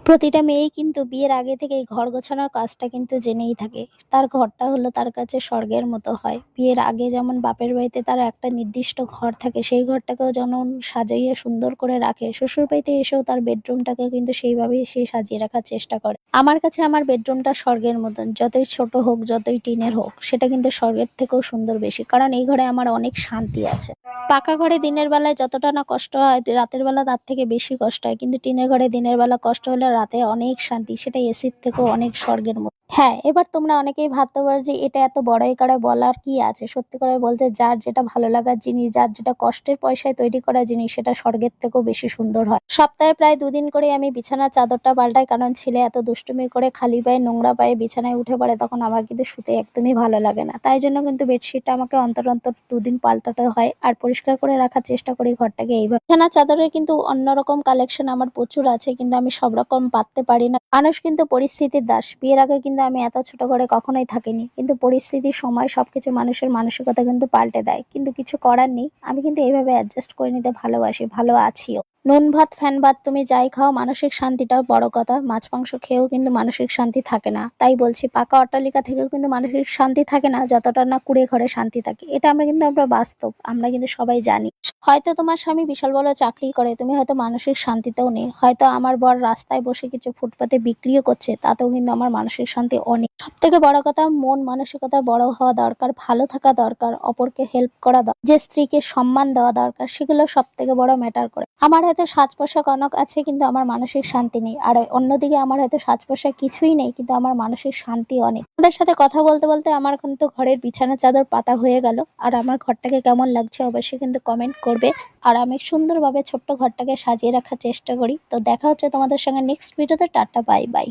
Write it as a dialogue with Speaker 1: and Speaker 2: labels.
Speaker 1: প্রতিটা মেয়েই কিন্তু বিয়ের আগে থেকেই ঘর গোছানোর কাজটা কিন্তু জেনেই থাকে। তার ঘরটা হলো তার কাছে স্বর্গের মতো হয়। বিয়ের আগে যেমন বাপের বাড়িতে তার একটা নির্দিষ্ট ঘর থাকে, সেই ঘরটাকেও যেমন সাজাইয়ে সুন্দর করে রাখে, শ্বশুরবাড়িতে এসেও তার বেডরুমটাকে কিন্তু সেইভাবেই সে সাজিয়ে রাখার চেষ্টা করে। আমার কাছে আমার বেডরুমটা স্বর্গের মতন। যতই ছোট হোক, যতই টিনের হোক, সেটা কিন্তু স্বর্গের থেকেও সুন্দর বেশি। কারণ এই ঘরে আমার অনেক শান্তি আছে। পাকা ঘরে দিনের বেলায় যতটা না কষ্ট হয়, রাতের বেলা তার থেকে বেশি কষ্ট হয়। কিন্তু টিনের ঘরে দিনের বেলা কষ্ট হলে রাতে অনেক শান্তি, সেটা এসির থেকেও অনেক স্বর্গের মতো। হ্যাঁ, এবার তোমরা অনেকেই ভাবতে পারো যে এটা এত বড়াই করে বলার কি আছে। সত্যি করে বলতে, যার যেটা ভালো লাগার জিনিস, যার যেটা কষ্টের পয়সায় তৈরি করা জিনিস, সেটা স্বর্গের থেকেও বেশি সুন্দর হয়। সপ্তাহে প্রায় 2 দিন করে আমি বিছানার চাদরটা পাল্টাই, কারণ ছেলে এত দুষ্টুমি করে খালি পায়ে নোংরা পায়ে বিছানায় উঠে পড়ে, তখন আমার কিন্তু শুতে একদমই ভালো লাগে না। তাই জন্য কিন্তু বেডশিটটা আমাকে অন্তর অন্তর 2 দিন পাল্টাতে হয়, আর পরিষ্কার করে রাখার চেষ্টা করি ঘরটাকে। এইভাবে বিছানার চাদরের কিন্তু অন্যরকম কালেকশন আমার প্রচুর আছে, কিন্তু আমি সব রকম পাততে পারি না। মানুষ কিন্তু পরিস্থিতির দাস। বিয়ের আগে কিন্তু আমি এত ছোট ঘরে কখনোই থাকিনি, কিন্তু পরিস্থিতির সময় সবকিছু মানুষের মানসিকতা কিন্তু পাল্টে দেয়। কিন্তু কিছু করার নেই, আমি কিন্তু এইভাবে অ্যাডজাস্ট করে নিতে ভালোবাসি, ভালো আছিও। নুন ভাত ফ্যান ভাত তুমি যাই খাও, মানসিক শান্তিটাও বড় কথা। মাছ মাংস খেয়েও কিন্তু মানসিক শান্তি থাকে না। তাই বলছি, পাকা অট্টালিকা থেকেও কিন্তু মানসিক শান্তি থাকে না, যতটা না কুড়ে ঘরে শান্তি থাকে। এটা আমরা বাস্তব, আমরা কিন্তু সবাই জানি। হয়তো তোমার স্বামী বিশাল বড় চাকরি করে, তুমি হয়তো মানসিক শান্তিতেও নেই। হয়তো আমার বর রাস্তায় বসে কিছু ফুটপাতে বিক্রিও করছে, তাতেও কিন্তু আমার মানসিক শান্তি অনেক। সব থেকে বড় কথা, মন মানসিকতা বড় হওয়া দরকার, ভালো থাকা দরকার, অপরকে হেল্প করা দরকার, যে স্ত্রীকে সম্মান দেওয়া দরকার, সেগুলো সব থেকে বড় ম্যাটার করে। আমার হয়তো সাজ পোশাক অনেক আছে, কিন্তু আমার মানসিক শান্তি নেই। আর অন্যদিকে আমার হয়তো সাজ পোশাক কিছুই নেই, কিন্তু আমার মানসিক শান্তি অনেক। আমাদের সাথে কথা বলতে বলতে আমার কিন্তু ঘরের বিছানা চাদর পাতা হয়ে গেল। আর আমার ঘরটাকে কেমন লাগছে অবশ্যই কিন্তু কমেন্ট করবে। আর আমি সুন্দরভাবে ছোট্ট ঘরটাকে সাজিয়ে রাখার চেষ্টা করি। তো দেখা হচ্ছে তোমাদের সঙ্গে নেক্সট ভিডিওতে। Tata, bye bye.